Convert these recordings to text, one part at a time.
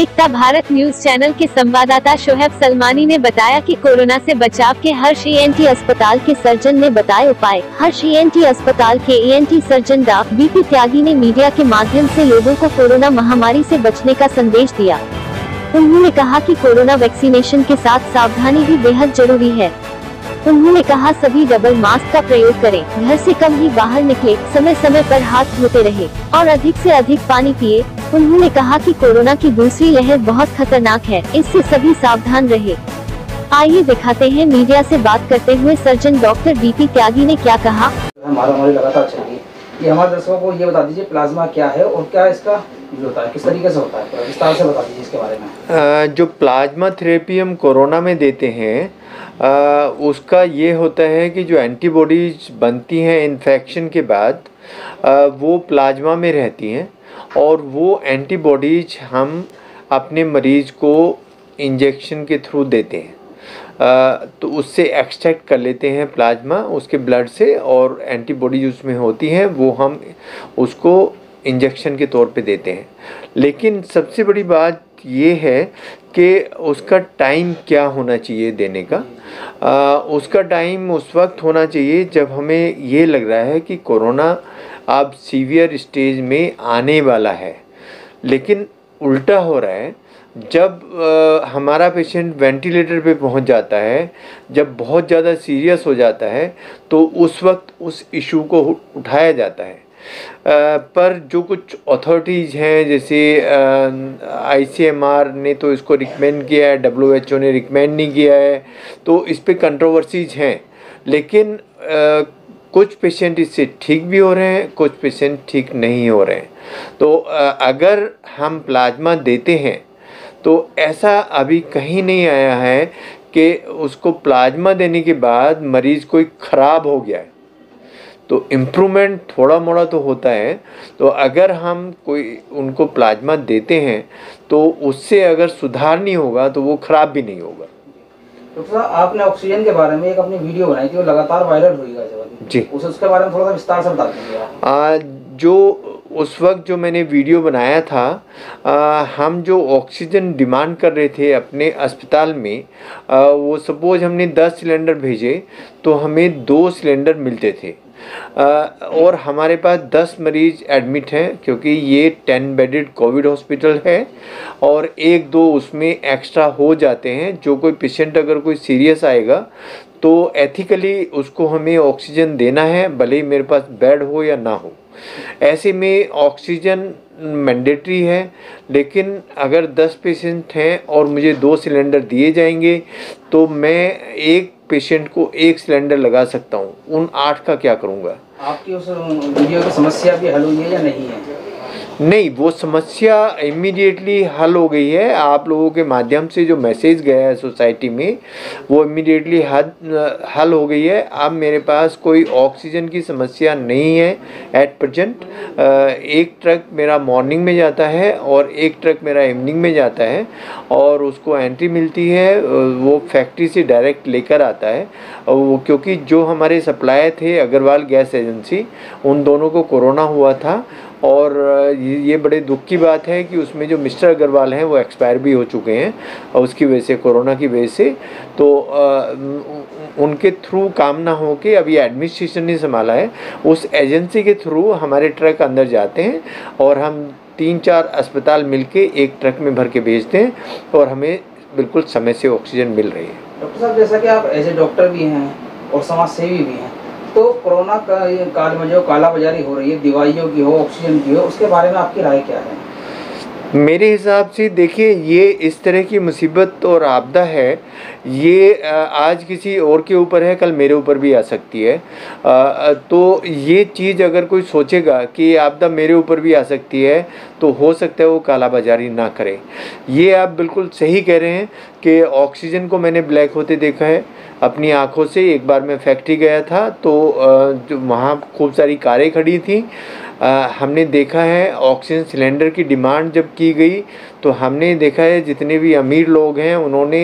एकता Bharat news channel के संवाददाता शोएब सलमानी ने बताया कि कोरोना से बचाव के हर्ष ईएनटी अस्पताल के सर्जन ने बताए उपाय। हर्ष ईएनटी अस्पताल के ईएनटी सर्जन डॉ. बीपी त्यागी ने मीडिया के माध्यम से लोगों को कोरोना महामारी से बचने का संदेश दिया। उन्होंने कहा कि कोरोना वैक्सीनेशन के साथ सावधानी भी बेहद जरूरी है। उन्होंने कहा सभी डबल मास्क का प्रयोग करें, घर से कम ही बाहर निकले, समय समय पर हाथ धोते रहे और अधिक से अधिक पानी पिए। उन्होंने कहा कि कोरोना की दूसरी लहर बहुत खतरनाक है, इससे सभी सावधान रहे। आइए दिखाते हैं मीडिया से बात करते हुए सर्जन डॉक्टर बीपी त्यागी ने क्या कहा। हमारी लगातार चल रही है, हमारे दर्शकों को ये बता दीजिए प्लाज्मा क्या है और क्या इसका यूज होता है, किस तरीके से होता है, विस्तार से बता दीजिए इसके बारे में। जो प्लाज्मा थेरेपी हम कोरोना में देते हैं उसका ये होता है कि जो एंटीबॉडीज बनती हैं इन्फेक्शन के बाद वो प्लाज्मा में रहती हैं और वो एंटीबॉडीज हम अपने मरीज को इंजेक्शन के थ्रू देते हैं। तो उससे एक्सट्रैक्ट कर लेते हैं प्लाज्मा उसके ब्लड से और एंटीबॉडीज उसमें होती हैं, वो हम उसको इंजेक्शन के तौर पे देते हैं। लेकिन सबसे बड़ी बात ये है कि उसका टाइम क्या होना चाहिए देने का। उसका टाइम उस वक्त होना चाहिए जब हमें ये लग रहा है कि कोरोना अब सीवियर स्टेज में आने वाला है। लेकिन उल्टा हो रहा है, जब हमारा पेशेंट वेंटिलेटर पे पहुंच जाता है, जब बहुत ज़्यादा सीरियस हो जाता है, तो उस वक्त उस इशू को उठाया जाता है। पर जो कुछ अथॉरिटीज़ हैं जैसे ICMR ने तो इसको रिकमेंड किया है, WHO ने रिकमेंड नहीं किया है, तो इस पे कंट्रोवर्सीज हैं। लेकिन कुछ पेशेंट इससे ठीक भी हो रहे हैं, कुछ पेशेंट ठीक नहीं हो रहे हैं। तो अगर हम प्लाज्मा देते हैं तो ऐसा अभी कहीं नहीं आया है कि उसको प्लाज्मा देने के बाद मरीज़ कोई ख़राब हो गया है। तो इम्प्रूवमेंट थोड़ा मोड़ा तो होता है। तो अगर हम कोई उनको प्लाज्मा देते हैं तो उससे अगर सुधार नहीं होगा तो वो ख़राब भी नहीं होगा। डॉक्टर साहब, आपने ऑक्सीजन के बारे में एक अपनी वीडियो बनाई थी, वो लगातार वायरल हुई है जी, उसके बारे में थोड़ा सा विस्तार से बता दीजिए। जो उस वक्त जो मैंने वीडियो बनाया था, हम जो ऑक्सीजन डिमांड कर रहे थे अपने अस्पताल में, वो सपोज हमने 10 सिलेंडर भेजे तो हमें 2 सिलेंडर मिलते थे। और हमारे पास 10 मरीज एडमिट हैं क्योंकि ये 10 बेडेड कोविड हॉस्पिटल है और 1-2 उसमें एक्स्ट्रा हो जाते हैं। जो कोई पेशेंट अगर कोई सीरियस आएगा तो एथिकली उसको हमें ऑक्सीजन देना है, भले ही मेरे पास बेड हो या ना हो। ऐसे में ऑक्सीजन मैंडेटरी है। लेकिन अगर 10 पेशेंट हैं और मुझे 2 सिलेंडर दिए जाएंगे तो मैं एक पेशेंट को 1 सिलेंडर लगा सकता हूँ। उन 8 का क्या करूँगा? आपकी उस वीडियो की समस्या भी हल हुई है या नहीं है? नहीं, वो समस्या इमीडिएटली हल हो गई है। आप लोगों के माध्यम से जो मैसेज गया है सोसाइटी में वो इमीडिएटली हल हो गई है। अब मेरे पास कोई ऑक्सीजन की समस्या नहीं है एट प्रेजेंट। एक ट्रक मेरा मॉर्निंग में जाता है और एक ट्रक मेरा इवनिंग में जाता है और उसको एंट्री मिलती है, वो फैक्ट्री से डायरेक्ट लेकर आता है। वो क्योंकि जो हमारे सप्लायर थे अग्रवाल गैस एजेंसी, उन दोनों को कोरोना हुआ था और ये बड़े दुख की बात है कि उसमें जो मिस्टर अग्रवाल हैं वो एक्सपायर भी हो चुके हैं और उसकी वजह से, कोरोना की वजह से। तो उनके थ्रू काम ना हो के अभी एडमिनिस्ट्रेशन ने संभाला है, उस एजेंसी के थ्रू हमारे ट्रक अंदर जाते हैं और हम 3-4 अस्पताल मिलके एक ट्रक में भर के भेजते हैं और हमें बिल्कुल समय से ऑक्सीजन मिल रही है। डॉक्टर साहब, जैसा कि आप एज ए डॉक्टर भी हैं और समाज सेवी भी हैं, तो कोरोना काल में जो कालाबाजारी हो रही है, दवाइयों की हो, ऑक्सीजन की हो, उसके बारे में आपकी राय क्या है? मेरे हिसाब से देखिए, ये इस तरह की मुसीबत और आपदा है, ये आज किसी और के ऊपर है, कल मेरे ऊपर भी आ सकती है। तो ये चीज़ अगर कोई सोचेगा कि आपदा मेरे ऊपर भी आ सकती है तो हो सकता है वो कालाबाजारी ना करे। ये आप बिल्कुल सही कह रहे हैं कि ऑक्सीजन को मैंने ब्लैक होते देखा है अपनी आँखों से। एक बार मैं फैक्ट्री गया था तो जो वहाँ खूब सारी कारें खड़ी थी, हमने देखा है ऑक्सीजन सिलेंडर की डिमांड जब की गई तो हमने देखा है जितने भी अमीर लोग हैं उन्होंने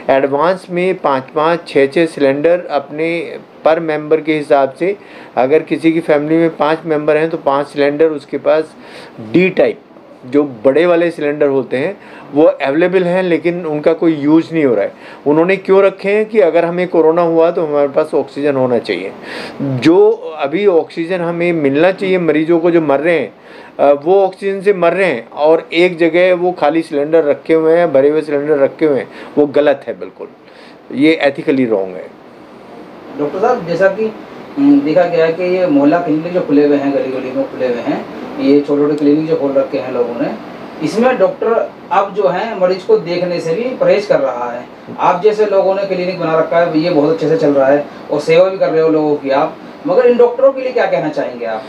एडवांस में 5-5, 6-6 सिलेंडर अपने पर मेंबर के हिसाब से, अगर किसी की फैमिली में 5 मेंबर हैं तो 5 सिलेंडर उसके पास D टाइप जो बड़े वाले सिलेंडर होते हैं वो अवेलेबल हैं, लेकिन उनका कोई यूज़ नहीं हो रहा है। उन्होंने क्यों रखे हैं कि अगर हमें कोरोना हुआ तो हमारे पास ऑक्सीजन होना चाहिए। जो अभी ऑक्सीजन हमें मिलना चाहिए मरीजों को जो मर रहे हैं, वो ऑक्सीजन से मर रहे हैं, और एक जगह वो खाली सिलेंडर रखे हुए हैं, भरे हुए सिलेंडर रखे हुए हैं, वो गलत है, बिल्कुल ये एथिकली रॉन्ग है। डॉक्टर साहब, जैसा कि देखा गया है कि ये मोहल्ला क्लिनिक जो खुले हुए हैं, गली गली में खुले हुए हैं, ये छोटे छोटे क्लिनिक जो खोल रखे हैं लोगों ने, इसमें डॉक्टर अब जो है मरीज को देखने से भी परहेज कर रहा है। आप जैसे लोगों ने क्लिनिक बना रखा है, ये बहुत अच्छे से चल रहा है और सेवा भी कर रहे हो लोगों की आप, मगर इन डॉक्टरों के लिए क्या कहना चाहेंगे आप?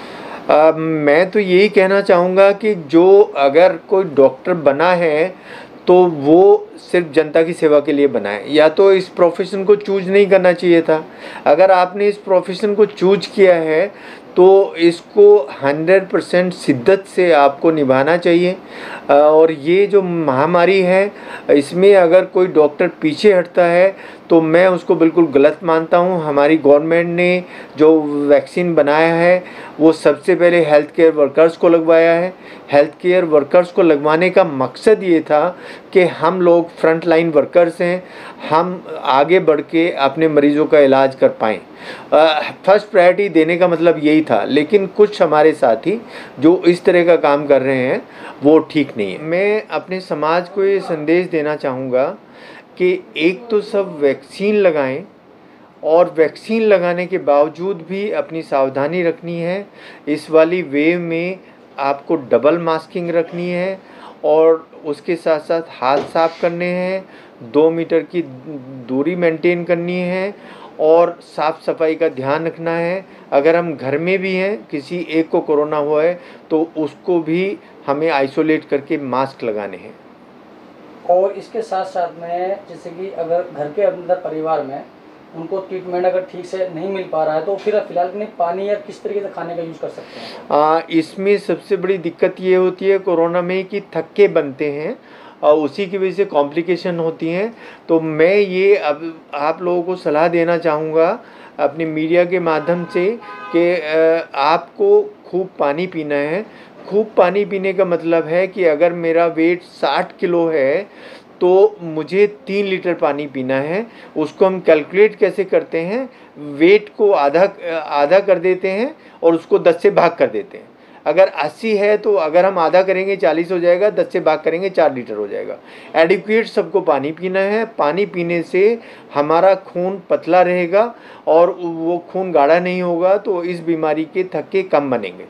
मैं तो यही कहना चाहूँगा कि जो अगर कोई डॉक्टर बना है तो वो सिर्फ जनता की सेवा के लिए बना है, या तो इस प्रोफेशन को चूज नहीं करना चाहिए था। अगर आपने इस प्रोफेशन को चूज किया है तो इसको 100% शिद्दत से आपको निभाना चाहिए। और ये जो महामारी है, इसमें अगर कोई डॉक्टर पीछे हटता है तो मैं उसको बिल्कुल गलत मानता हूँ। हमारी गवर्नमेंट ने जो वैक्सीन बनाया है वो सबसे पहले हेल्थ केयर वर्कर्स को लगवाया है। हेल्थ केयर वर्कर्स को लगवाने का मकसद ये था कि हम लोग फ्रंट लाइन वर्कर्स हैं, हम आगे बढ़ के अपने मरीज़ों का इलाज कर पाएँ। फर्स्ट प्रायोरिटी देने का मतलब यही था, लेकिन कुछ हमारे साथी जो इस तरह का काम कर रहे हैं वो ठीक नहीं है। मैं अपने समाज को ये संदेश देना चाहूँगा कि एक तो सब वैक्सीन लगाएं, और वैक्सीन लगाने के बावजूद भी अपनी सावधानी रखनी है। इस वाली वेव में आपको डबल मास्किंग रखनी है, और उसके साथ साथ हाथ साफ करने हैं, 2 मीटर की दूरी मेंटेन करनी है, और साफ़ सफाई का ध्यान रखना है। अगर हम घर में भी हैं, किसी एक को कोरोना हुआ है तो उसको भी हमें आइसोलेट करके मास्क लगाने हैं। और इसके साथ साथ में जैसे कि अगर घर के अंदर परिवार में उनको ट्रीटमेंट अगर ठीक से नहीं मिल पा रहा है तो फिर फिलहाल में पानी या किस तरीके से खाने का यूज़ कर सकते हैं? इसमें सबसे बड़ी दिक्कत ये होती है कोरोना में कि थक्के बनते हैं और उसी की वजह से कॉम्प्लिकेशन होती हैं। तो मैं ये अब आप लोगों को सलाह देना चाहूँगा अपने मीडिया के माध्यम से कि आपको खूब पानी पीना है। खूब पानी पीने का मतलब है कि अगर मेरा वेट 60 किलो है तो मुझे 3 लीटर पानी पीना है। उसको हम कैलकुलेट कैसे करते हैं, वेट को आधा कर देते हैं और उसको 10 से भाग कर देते हैं। अगर 80 है तो अगर हम आधा करेंगे 40 हो जाएगा, 10 से भाग करेंगे 4 लीटर हो जाएगा। एडिक्वेट सबको पानी पीना है। पानी पीने से हमारा खून पतला रहेगा और वो खून गाढ़ा नहीं होगा, तो इस बीमारी के थक्के कम बनेंगे।